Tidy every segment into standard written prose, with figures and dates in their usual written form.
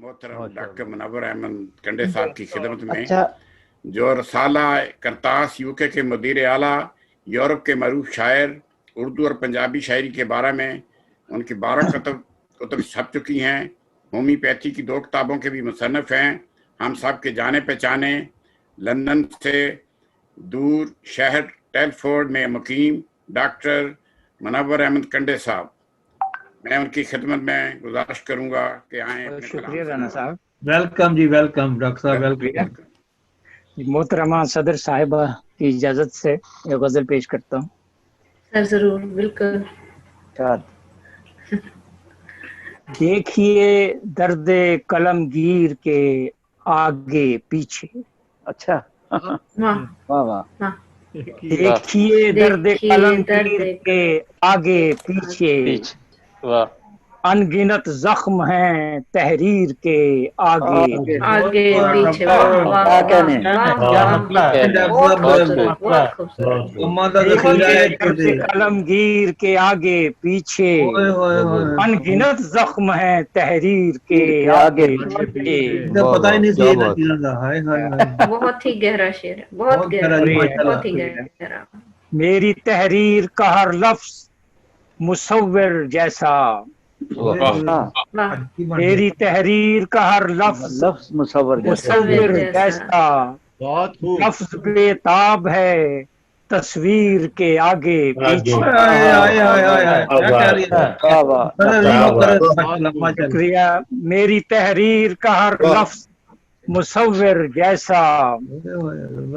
मोहतरम डॉक्टर मुनव्वर अहमद कंडे साहब की खिदमत में जो रसाला करतास यूके के मुदीर आला, यूरोप के मरूफ शायर, उर्दू और पंजाबी शायरी के बारे में उनकी 12 कुतुब छप चुकी हैं। होम्योपैथी की 2 किताबों के भी मुसन्निफ हैं। हम सब के जाने पहचाने लंदन से दूर शहर टेलफोर्ड में मुकीम डॉक्टर मुनव्वर अहमद कंडे साहब, मैं उनकी खिदमत में गुजारिश करूंगा कि आए। शुक्रिया राना साहब। वेलकम जी, वेलकम डॉक्टर साहब, वेलकम। मोहतरमा सदर साहिबा की इजाजत से ये गजल पेश करता हूँ। सर जरूर, बिल्कुल। देखिए दर्द कलमगीर के आगे पीछे। अच्छा, वाह वाह। देखिए दर्द कलमगीर के आगे पीछे, वाह। अनगिनत जख्म हैं तहरीर के आगे आगे पीछे। कलमगीर के आगे पीछे, अनगिनत जख्म हैं तहरीर के आगे पीछे। पता ही नहीं चला। बहुत ही गहरा शेर है, बहुत गहरा, बहुत ही गहरा। मेरी तहरीर का हर लफ्ज मुसव्विर जैसा, मेरी तहरीर का हर लफ्ज मुसव्विर जैसा, लफ्ज बेताब है तस्वीर के आगे पीछे। शुक्रिया। मेरी तहरीर का हर लफ्ज मुसव्विर जैसा,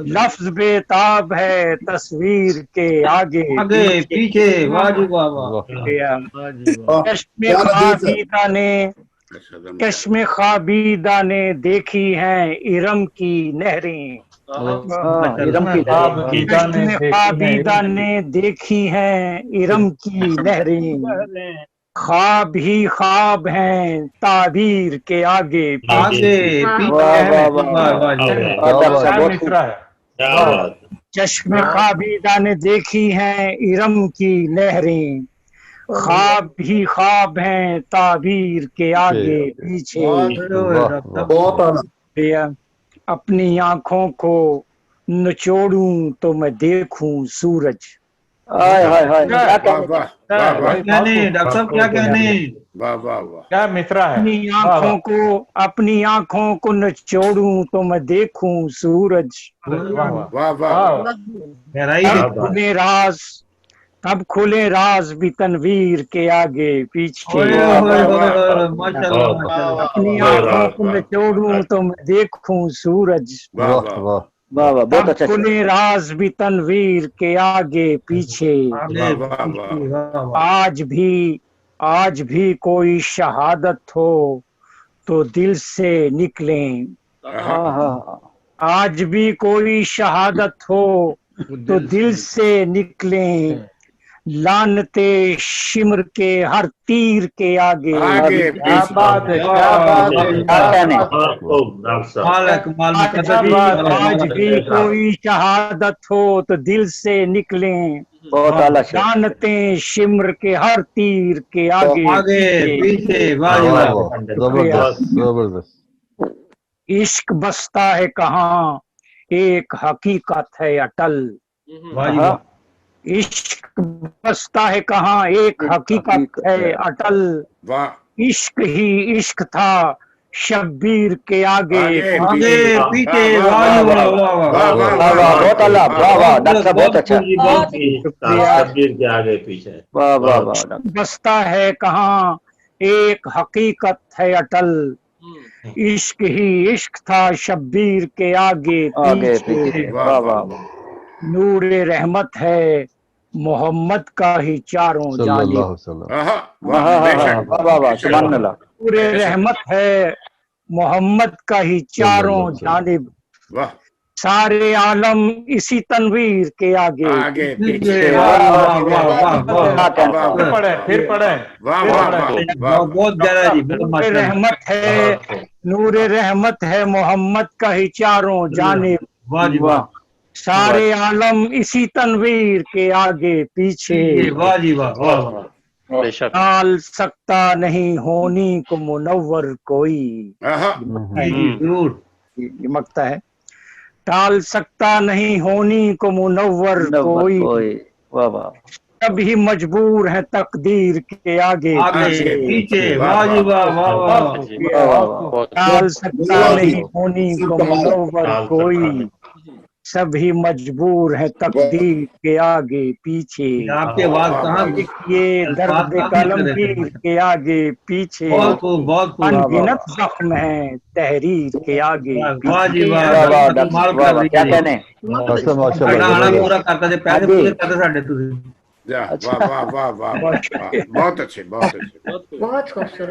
लफ्ज बेताब है तस्वीर के आगे पीछे। चश्मे ख्वाबीदा ने देखी हैं इरम की नहरें, चश्मे ख्वाबीदा ने देखी हैं इरम की नहरें, ख्वाब ही ख्वाब हैं ताबीर के आगे चश्मे ख्वाबीदा ने देखी हैं इरम की नहरें, ख्वाब ही ख्वाब हैं ताबीर के आगे पीछे। अपनी आंखों को निचोड़ूं तो मैं देखूं सूरज। डॉक्टर साहब क्या कहने, क्या मित्रा है। अपनी आंखों को निचोड़ूं तो मैं देखूं सूरज। तब खुले राज भी तनवीर के आगे पीछे। अपनी आंखों को निचोड़ूं तो मैं देखूं सूरज। तब खुले राज भी तनवीर के आगे पीछे। आज भी कोई शहादत हो तो दिल से निकलें, आज भी कोई शहादत हो तो दिल से निकलें, लानते शिमर के हर तीर के आगे। आज भी कोई शहादत हो तो दिल से निकलें, लानते शिमर के हर तीर के आगे पीछे। इश्क बसता है कहाँ एक हकीकत है अटल, इश्क बसता है कहाँ एक हकीकत है अटल, इश्क ही इश्क था शब्बीर के आगे पीछे। बहुत अच्छा। शब्बीर के आगे पीछे। बसता है कहाँ एक हकीकत है अटल, इश्क ही इश्क था शब्बीर के आगे पीछे। नूरे रहमत है मोहम्मद का ही चारों जानिब, नूरे रहमत है मोहम्मद का ही चारों जानिब, सारे आलम इसी तनवीर के आगे पीछे। फिर पढ़े। नूरे रहमत है मोहम्मद का ही चारों जानिब, सारे आलम इसी तनवीर के आगे पीछे। टाल सकता नहीं होनी को मुनव्वर कोई। जरूर ये मकता है। टाल सकता नहीं होनी को मुनव्वर कोई, वाह वाह। कभी मजबूर है तकदीर के आगे पीछे। वाह जी वाह वाह वाह। टाल सकता नहीं होनी को मुनव्वर कोई, सभी मजबूर है तकदीर के आगे पीछे। आपके आवाज कहाँ ये दर्द कलमगीर के आगे पीछे, अनगिनत जख्म है तहरीर के आगे पीछे। क्या कहने पूरा करता थे, पैसे पूरे करते साढ़े तुझे। वाह वाह वाह वाह, बहुत अच्छे, बहुत अच्छे, बहुत खूबसूरत।